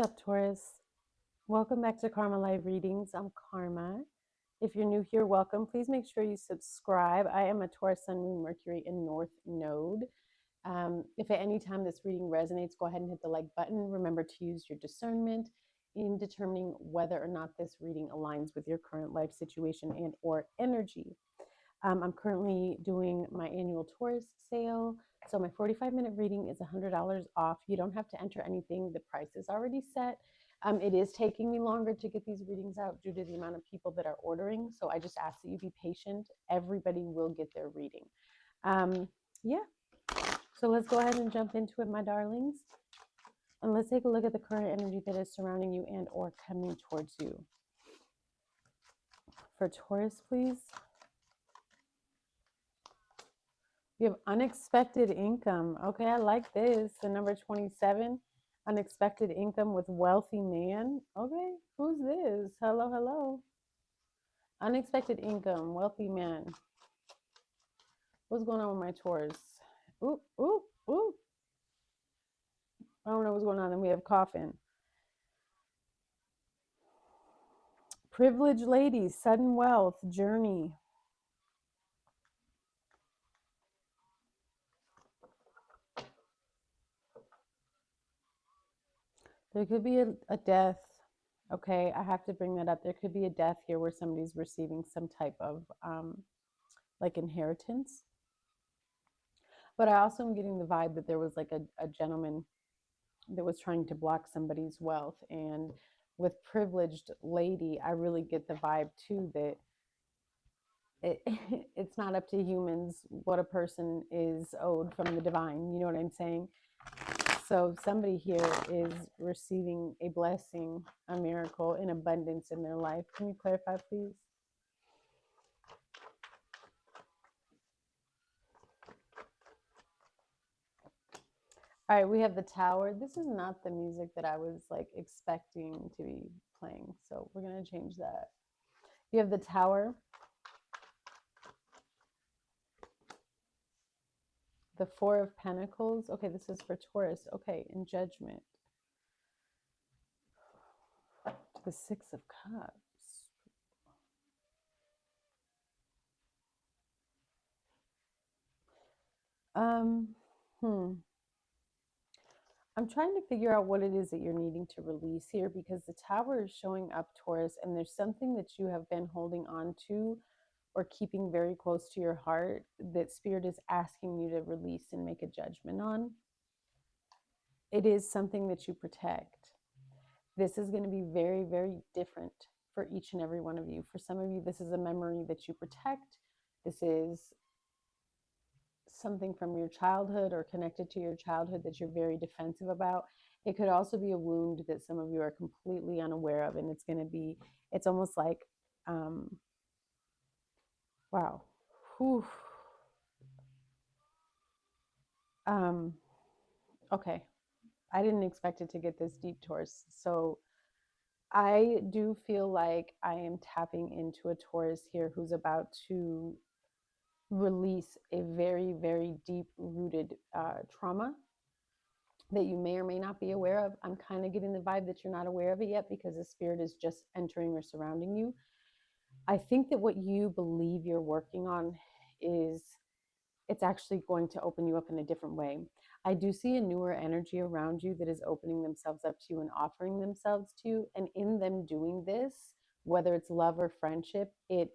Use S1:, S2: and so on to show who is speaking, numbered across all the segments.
S1: up, Taurus? Welcome back to Karma Live Readings. I'm Karma. If you're new here, welcome. Please make sure you subscribe. I am a Taurus Sun, Moon, Mercury, and North Node. If at any time this reading resonates, go ahead and hit the like button. Remember to use your discernment in determining whether or not this reading aligns with your current life situation and or energy. I'm currently doing my annual Taurus sale. So my 45-minute reading is $100 off. You don't have to enter anything. The price is already set. It is taking me longer to get these readings out due to the amount of people that are ordering. So I just ask that you be patient. Everybody will get their reading. Yeah. So let's go ahead and jump into it, my darlings. And let's take a look at the current energy that is surrounding you and or coming towards you. For Taurus, please. You have unexpected income. Okay, I like this. The number 27, unexpected income with wealthy man. Okay, who's this? Hello, hello. Unexpected income, wealthy man. What's going on with my Taurus? Ooh, ooh, ooh. I don't know what's going on. Then we have coffin. Privileged lady, sudden wealth, journey. There could be a death. Okay, I have to bring that up. There could be a death here where somebody's receiving some type of like inheritance. But I also am getting the vibe that there was like a gentleman that was trying to block somebody's wealth. And with privileged lady, I really get the vibe too that it's not up to humans what a person is owed from the divine. You know what I'm saying? So somebody here is receiving a blessing, a miracle, in abundance in their life. Can you clarify, please? All right, we have the tower. This is not the music that I was like expecting to be playing. So we're going to change that. You have the tower. The Four of Pentacles. Okay, this is for Taurus. Okay, in Judgment. The Six of Cups. Hmm. I'm trying to figure out what it is that you're needing to release here because the tower is showing up, Taurus, and there's something that you have been holding on to or keeping very close to your heart that Spirit is asking you to release and make a judgment on. It is something that you protect. This is going to be very, very different for each and every one of you. For some of you, this is a memory that you protect. This is something from your childhood or connected to your childhood that you're very defensive about. It could also be a wound that some of you are completely unaware of, and it's going to be, it's almost like, wow. Whew. Okay. I didn't expect it to get this deep, Taurus. So I do feel like I am tapping into a Taurus here who's about to release a very, very deep rooted trauma that you may or may not be aware of. I'm kind of getting the vibe that you're not aware of it yet because the Spirit is just entering or surrounding you. I think that what you believe you're working on is, it's actually going to open you up in a different way. I do see a newer energy around you that is opening themselves up to you and offering themselves to you. And in them doing this, whether it's love or friendship, it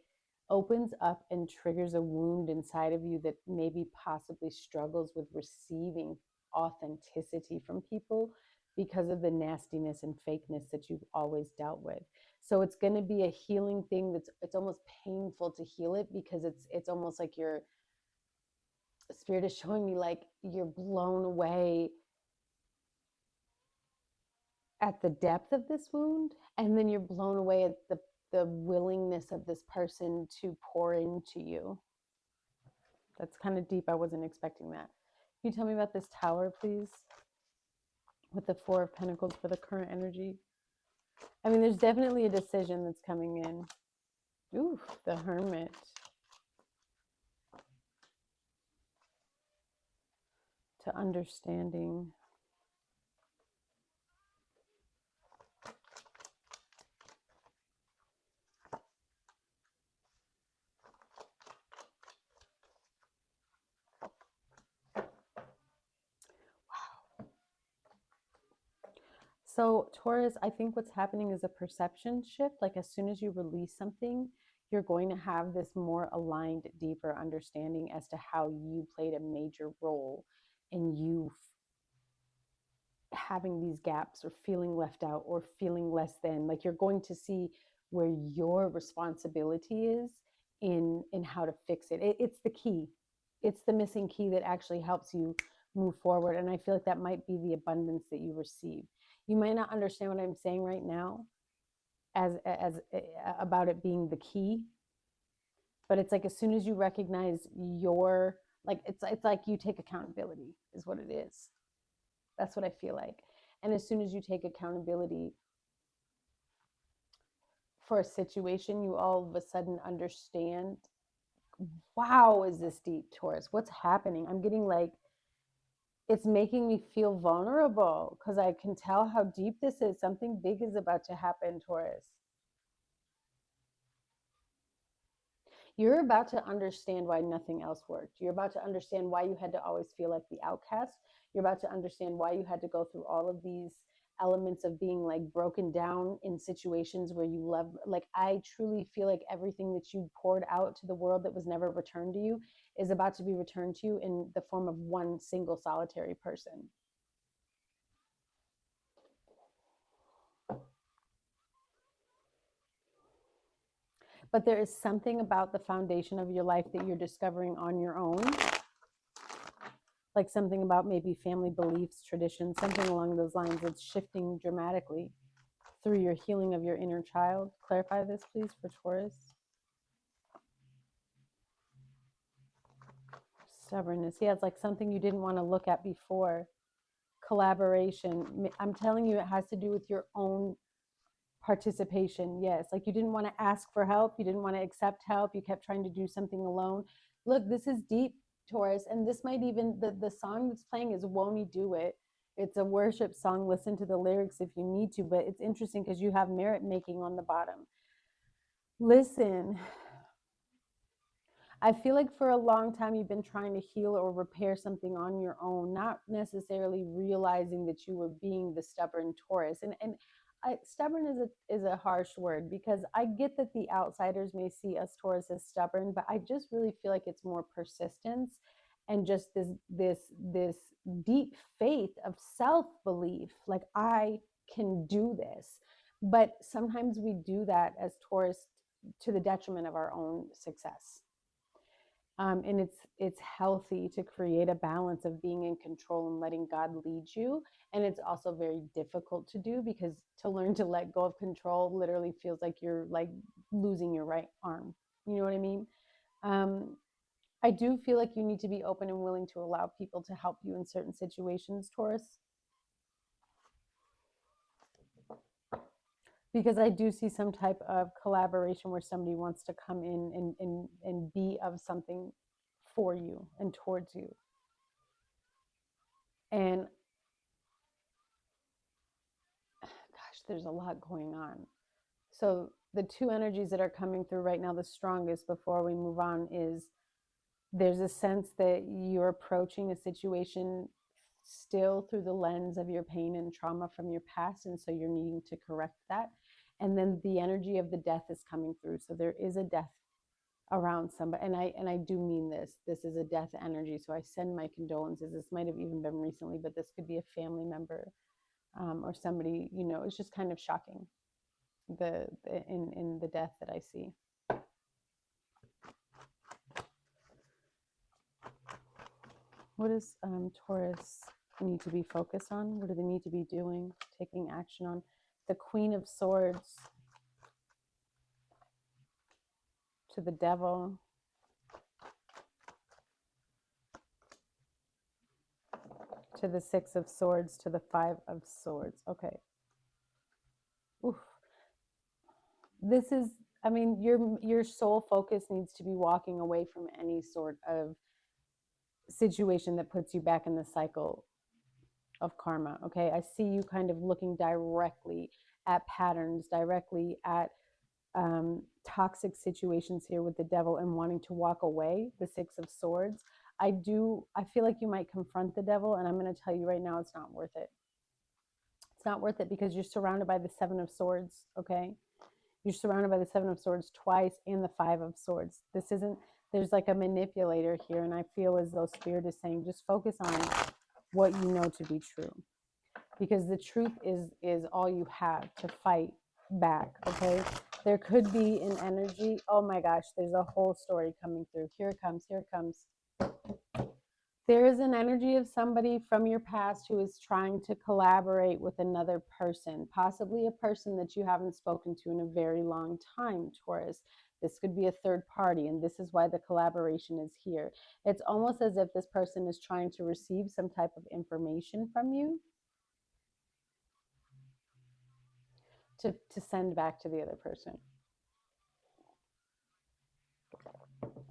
S1: opens up and triggers a wound inside of you that maybe possibly struggles with receiving authenticity from people because of the nastiness and fakeness that you've always dealt with. So it's going to be a healing thing it's almost painful to heal it because it's almost like you're, Spirit is showing me like you're blown away at the depth of this wound, and then you're blown away at the willingness of this person to pour into you. That's kind of deep. I wasn't expecting that. Can you tell me about this tower, please? With the Four of Pentacles for the current energy. I mean, there's definitely a decision that's coming in. Ooh, the Hermit. To understanding. So, Taurus, I think what's happening is a perception shift. Like, as soon as you release something, you're going to have this more aligned, deeper understanding as to how you played a major role in you having these gaps or feeling left out or feeling less than. Like, you're going to see where your responsibility is in how to fix it. It's the key. It's the missing key that actually helps you move forward. And I feel like that might be the abundance that you receive. You might not understand what I'm saying right now as about it being the key, but it's like as soon as you recognize your, like, it's like you take accountability is what it is. That's what I feel like. And as soon as you take accountability for a situation, you all of a sudden understand, wow, is this deep, Taurus? What's happening? I'm getting like, it's making me feel vulnerable because I can tell how deep this is. Something big is about to happen, Taurus. You're about to understand why nothing else worked. You're about to understand why you had to always feel like the outcast. You're about to understand why you had to go through all of these elements of being like broken down in situations where you love. Like, I truly feel like everything that you poured out to the world that was never returned to you is about to be returned to you in the form of one single solitary person. But there is something about the foundation of your life that you're discovering on your own, like something about maybe family beliefs, traditions, something along those lines that's shifting dramatically through your healing of your inner child. Clarify this, please, for Taurus. Stubbornness. Yeah, it's like something you didn't want to look at before. Collaboration. I'm telling you, it has to do with your own participation. Yes, like you didn't want to ask for help, you didn't want to accept help, you kept trying to do something alone. Look, this is deep, Taurus, and this might even, the song that's playing is Won't He Do It. It's a worship song. Listen to the lyrics if you need to, but it's interesting because you have merit making on the bottom. Listen, I feel like for a long time you've been trying to heal or repair something on your own, not necessarily realizing that you were being the stubborn Taurus. Stubborn is a harsh word because I get that the outsiders may see us Taurus as stubborn, but I just really feel like it's more persistence and just this deep faith of self-belief, like I can do this. But sometimes we do that as Taurus to the detriment of our own success. And it's healthy to create a balance of being in control and letting God lead you. And it's also very difficult to do because to learn to let go of control literally feels like you're like losing your right arm. You know what I mean? Um, I do feel like you need to be open and willing to allow people to help you in certain situations, Taurus, because I do see some type of collaboration where somebody wants to come in and be of something for you and towards you. And gosh, there's a lot going on. So the two energies that are coming through right now, the strongest before we move on, is there's a sense that you're approaching a situation still through the lens of your pain and trauma from your past. And so you're needing to correct that. And then the energy of the death is coming through. So there is a death around somebody. And I do mean this. This is a death energy. So I send my condolences. This might have even been recently, but this could be a family member or somebody, you know, it's just kind of shocking in the death that I see. What does Taurus need to be focused on? What do they need to be doing, taking action on? The Queen of Swords to the Devil, to the Six of Swords, to the Five of Swords. Okay. Oof. This is, I mean, your sole focus needs to be walking away from any sort of situation that puts you back in the cycle of karma. Okay, I see you kind of looking directly at patterns, directly at toxic situations here with the Devil and wanting to walk away, the Six of Swords. I feel like you might confront the Devil, and I'm going to tell you right now, it's not worth it. It's not worth it because you're surrounded by the Seven of Swords, okay? You're surrounded by the Seven of Swords twice and the Five of Swords. This isn't, there's like a manipulator here, and I feel as though Spirit is saying, just focus on what you know to be true. Because the truth is all you have to fight back, okay? There could be an energy, oh my gosh, there's a whole story coming through. Here it comes, here it comes. There is an energy of somebody from your past who is trying to collaborate with another person, possibly a person that you haven't spoken to in a very long time, Taurus. This could be a third party, and this is why the collaboration is here. It's almost as if this person is trying to receive some type of information from you to send back to the other person.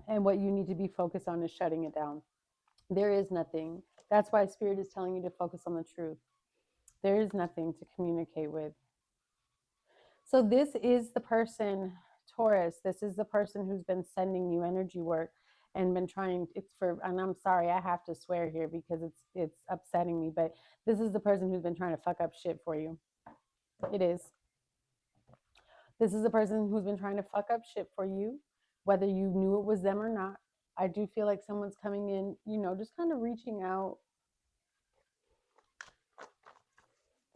S1: And what you need to be focused on is shutting it down. There is nothing. That's why Spirit is telling you to focus on the truth. There is nothing to communicate with. So this is the person, Taurus, this is the person who's been sending you energy work and been trying, it's for, and I'm sorry, I have to swear here because it's upsetting me, but this is the person who's been trying to fuck up shit for you. It is. This is the person who's been trying to fuck up shit for you, whether you knew it was them or not. I do feel like someone's coming in, you know, just kind of reaching out.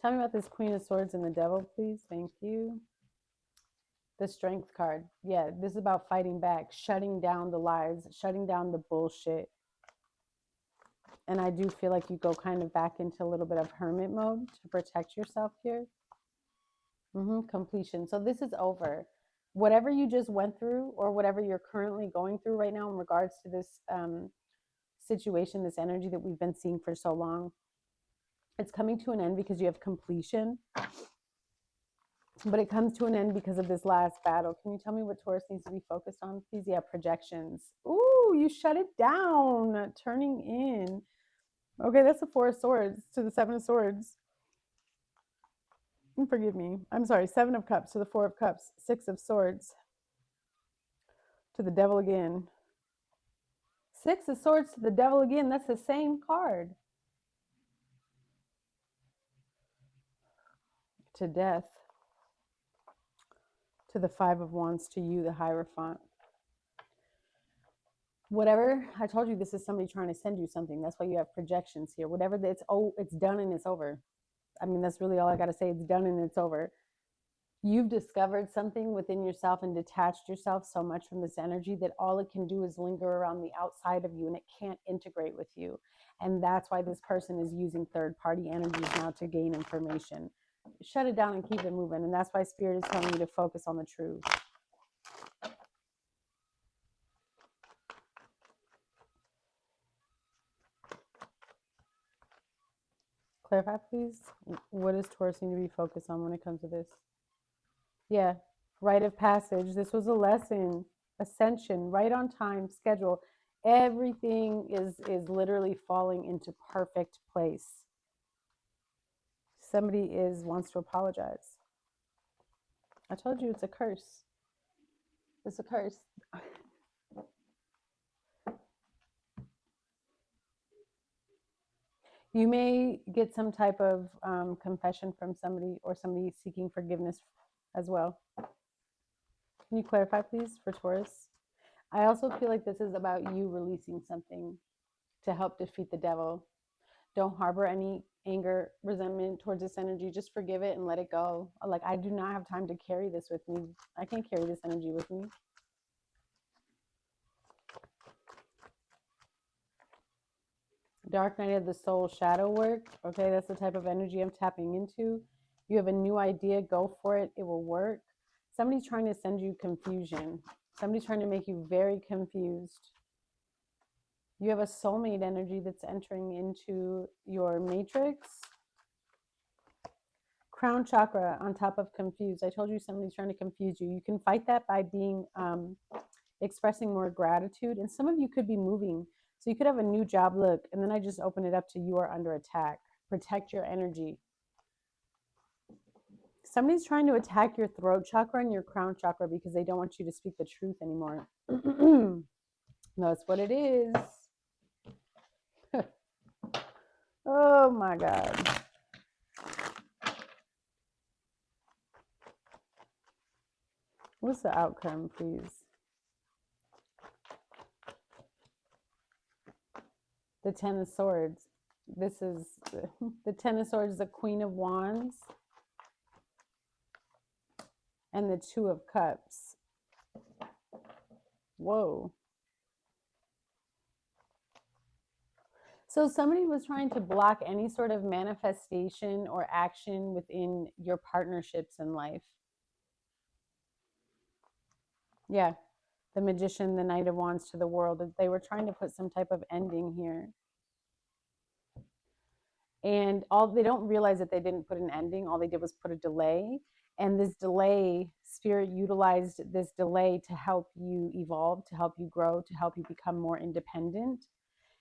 S1: Tell me about this Queen of Swords and the Devil, please. Thank you. The Strength card. Yeah, this is about fighting back, shutting down the lies, shutting down the bullshit. And I do feel like you go kind of back into a little bit of hermit mode to protect yourself here. Completion. So this is over. Whatever you just went through or whatever you're currently going through right now in regards to this situation, this energy that we've been seeing for so long, it's coming to an end because you have completion. But it comes to an end because of this last battle. Can you tell me what Taurus needs to be focused on, please? Yeah, projections. Ooh, you shut it down. Turning in. Okay, that's the Four of Swords to the Seven of Swords. Forgive me. I'm sorry. Seven of Cups to the Four of Cups. Six of Swords to the Devil again. Six of Swords to the Devil again. That's the same card. To Death. To the Five of Wands, to you, the Hierophant. Whatever, I told you this is somebody trying to send you something. That's why you have projections here. Whatever, it's done and it's over. I mean, that's really all I got to say. It's done and it's over. You've discovered something within yourself and detached yourself so much from this energy that all it can do is linger around the outside of you and it can't integrate with you. And that's why this person is using third-party energies now to gain information. Shut it down and keep it moving. And that's why Spirit is telling you to focus on the truth. Clarify, please. What does Taurus need to be focused on when it comes to this? Yeah, rite of passage. This was a lesson. Ascension, right on time, schedule. Everything is literally falling into perfect place. Somebody wants to apologize. I told you it's a curse. It's a curse. You may get some type of confession from somebody or somebody seeking forgiveness as well. Can you clarify, please, for Taurus? I also feel like this is about you releasing something to help defeat the devil. Don't harbor any anger, resentment towards this energy. Just forgive it and let it go. Like, I do not have time to carry this with me. I can't carry this energy with me. Dark night of the soul, shadow work. Okay, that's the type of energy I'm tapping into. You have a new idea, go for it. It will work. Somebody's trying to send you confusion. Somebody's trying to make you very confused. You have a soulmate energy that's entering into your matrix. Crown chakra on top of confused. I told you somebody's trying to confuse you. You can fight that by being expressing more gratitude. And some of you could be moving. So you could have a new job look. And then I just open it up to you are under attack. Protect your energy. Somebody's trying to attack your throat chakra and your crown chakra because they don't want you to speak the truth anymore. That's what it is. Oh my God. What's the outcome, please? The Ten of Swords. This is the Ten of Swords, the Queen of Wands, and the Two of Cups. Whoa. So somebody was trying to block any sort of manifestation or action within your partnerships in life. Yeah. The Magician, the Knight of Wands to the World. They were trying to put some type of ending here. And they don't realize that they didn't put an ending. All they did was put a delay. And this delay, Spirit utilized this delay to help you evolve, to help you grow, to help you become more independent.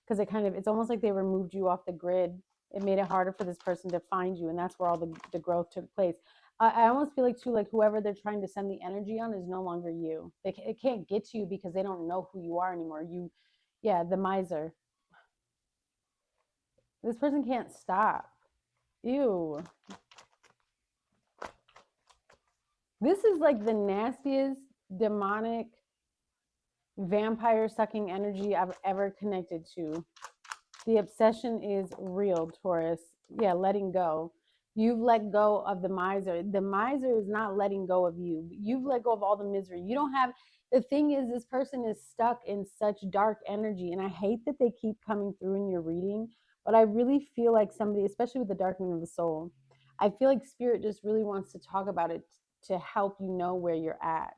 S1: Because it's almost like they removed you off the grid. It made it harder for this person to find you. And that's where all the growth took place. I almost feel like too, like whoever they're trying to send the energy on is no longer you. It can't get to you because they don't know who you are anymore. The miser. This person can't stop. Ew. This is like the nastiest demonic vampire sucking energy I've ever connected to. The obsession is real, Taurus. Yeah, letting go. You've let go of the miser. The miser is not letting go of you. You've let go of all the misery. You don't have, the thing is, this person is stuck in such dark energy. And I hate that they keep coming through in your reading, but I really feel like somebody, especially with the darkening of the soul, I feel like Spirit just really wants to talk about it to help you know where you're at.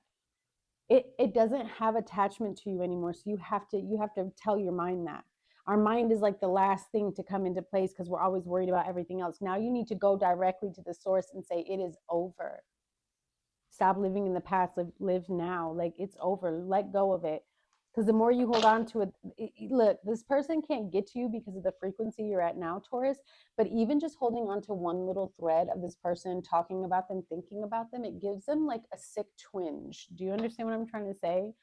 S1: It doesn't have attachment to you anymore. So you have to tell your mind that. Our mind is like the last thing to come into place because we're always worried about everything else. Now you need to go directly to the source and say, it is over. Stop living in the past, live now. Like, it's over. Let go of it. Because the more you hold on to it, look, this person can't get to you because of the frequency you're at now, Taurus. But even just holding on to one little thread of this person, talking about them, thinking about them, it gives them like a sick twinge. Do you understand what I'm trying to say?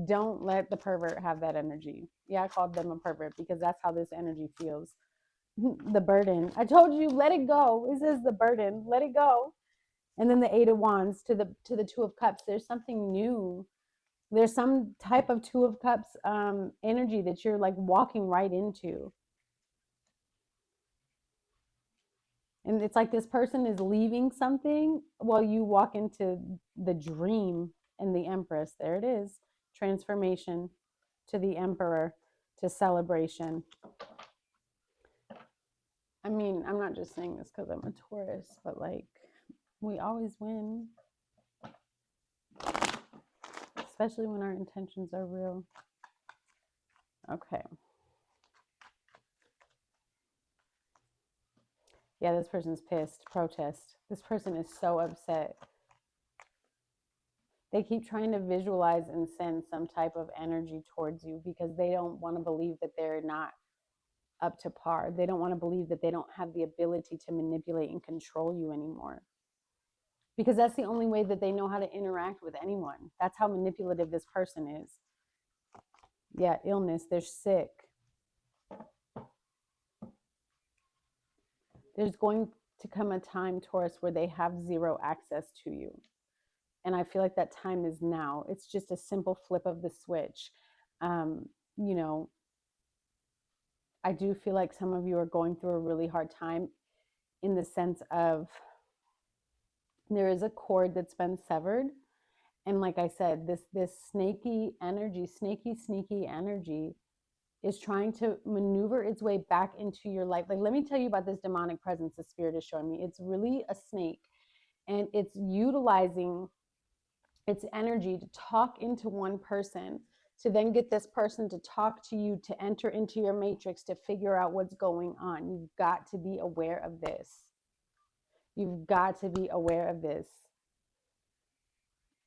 S1: Don't let the pervert have that energy. Yeah, I called them a pervert because that's how this energy feels. The burden. I told you, let it go. It says the burden. Let it go. And then the Eight of Wands to the Two of Cups. There's something new. There's some type of Two of Cups energy that you're like walking right into. And it's like this person is leaving something while you walk into the dream and the Empress. There it is. Transformation to the Emperor to celebration. I mean, I'm not just saying this because I'm a Taurus, but like, we always win. Especially when our intentions are real. Okay. Yeah, this person's pissed. Protest. This person is so upset. They keep trying to visualize and send some type of energy towards you because they don't want to believe that they're not up to par. They don't want to believe that they don't have the ability to manipulate and control you anymore. Because that's the only way that they know how to interact with anyone. That's how manipulative this person is. Yeah, illness. They're sick. There's going to come a time, Taurus, where they have zero access to you. And I feel like that time is now. It's just a simple flip of the switch. You know, I do feel like some of you are going through a really hard time in the sense of there is a cord that's been severed. And like I said, this snaky energy, sneaky energy is trying to maneuver its way back into your life. Like, let me tell you about this demonic presence the Spirit is showing me. It's really a snake, and it's utilizing its energy to talk into one person, to then get this person to talk to you, to enter into your matrix, to figure out what's going on. You've got to be aware of this. You've got to be aware of this.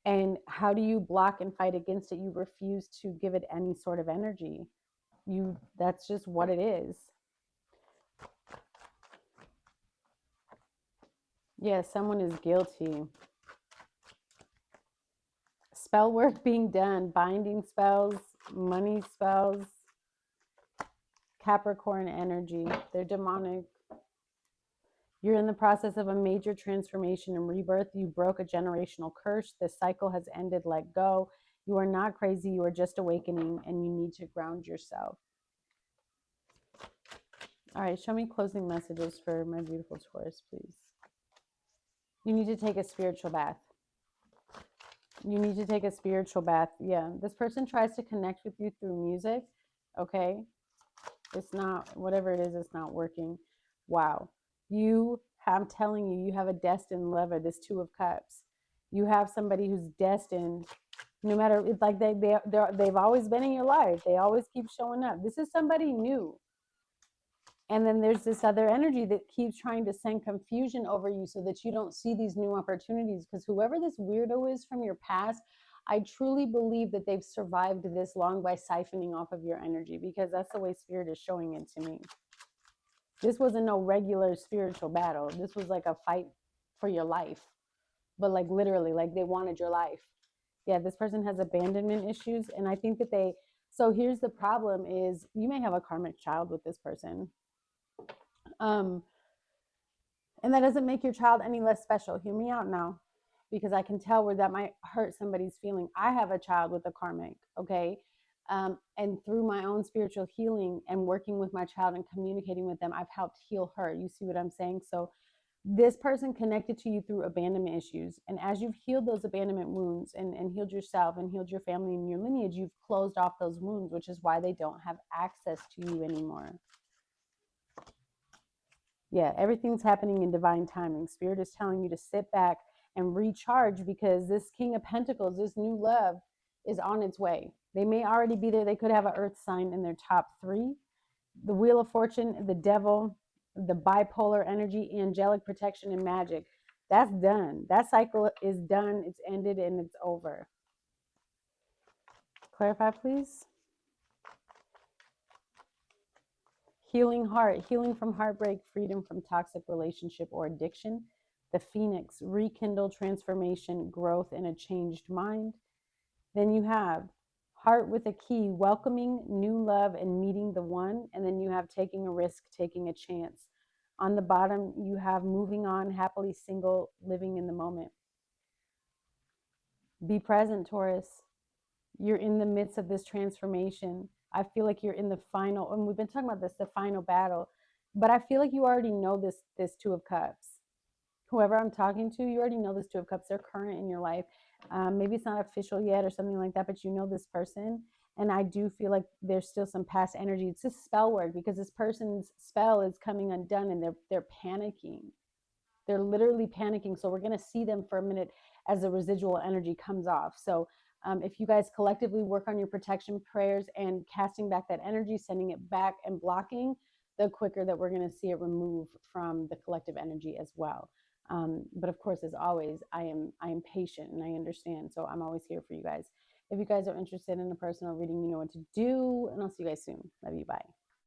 S1: And how do you block and fight against it? You refuse to give it any sort of energy. That's just what it is. Yeah, someone is guilty. Spell work being done, binding spells, money spells, Capricorn energy. They're demonic. You're in the process of a major transformation and rebirth. You broke a generational curse. The cycle has ended. Let go. You are not crazy. You are just awakening, and you need to ground yourself. All right, show me closing messages for my beautiful Taurus, please. You need to take a spiritual bath. You need to take a spiritual bath. Yeah, this person tries to connect with you through music. Okay, it's not, whatever it is, it's not working. Wow. I'm telling you, you have a destined lover, this Two of Cups. You have somebody who's destined, no matter, it's like they've always been in your life. They always keep showing up. This is somebody new. And then there's this other energy that keeps trying to send confusion over you so that you don't see these new opportunities. Because whoever this weirdo is from your past, I truly believe that they've survived this long by siphoning off of your energy, because that's the way Spirit is showing it to me. This wasn't no regular spiritual battle. This was like a fight for your life, but like literally, like they wanted your life. Yeah, this person has abandonment issues. And I think that so here's the problem is you may have a karmic child with this person. And that doesn't make your child any less special. Hear me out now, because I can tell where that might hurt somebody's feeling. I have a child with a karmic, okay? And through my own spiritual healing and working with my child and communicating with them, I've helped heal her. You see what I'm saying? So this person connected to you through abandonment issues. And as you've healed those abandonment wounds and healed yourself and healed your family and your lineage, you've closed off those wounds, which is why they don't have access to you anymore. Yeah, everything's happening in divine timing. Spirit is telling you to sit back and recharge, because this King of Pentacles, this new love, is on its way. They may already be there. They could have an earth sign in their top 3. The Wheel of Fortune, the Devil, the bipolar energy, angelic protection, and magic. That's done. That cycle is done. It's ended and it's over. Clarify, please. Healing heart, healing from heartbreak, freedom from toxic relationship or addiction. The Phoenix, rekindle, transformation, growth, and a changed mind. Then you have heart with a key, welcoming new love and meeting the one. And then you have taking a risk, taking a chance. On the bottom, you have moving on, happily single, living in the moment. Be present, Taurus. You're in the midst of this transformation. I feel like you're in the final, and we've been talking about this, the final battle, but I feel like you already know this Two of Cups. Whoever I'm talking to, you already know this Two of Cups. They're current in your life. Maybe it's not official yet or something like that, but you know this person. And I do feel like there's still some past energy. It's a spell word, because this person's spell is coming undone and they're panicking. They're literally panicking. So we're going to see them for a minute as the residual energy comes off. So if you guys collectively work on your protection prayers and casting back that energy, sending it back and blocking, the quicker that we're going to see it remove from the collective energy as well. But of course, as always, I am patient and I understand. So I'm always here for you guys. If you guys are interested in a personal reading, you know what to do. And I'll see you guys soon. Love you. Bye.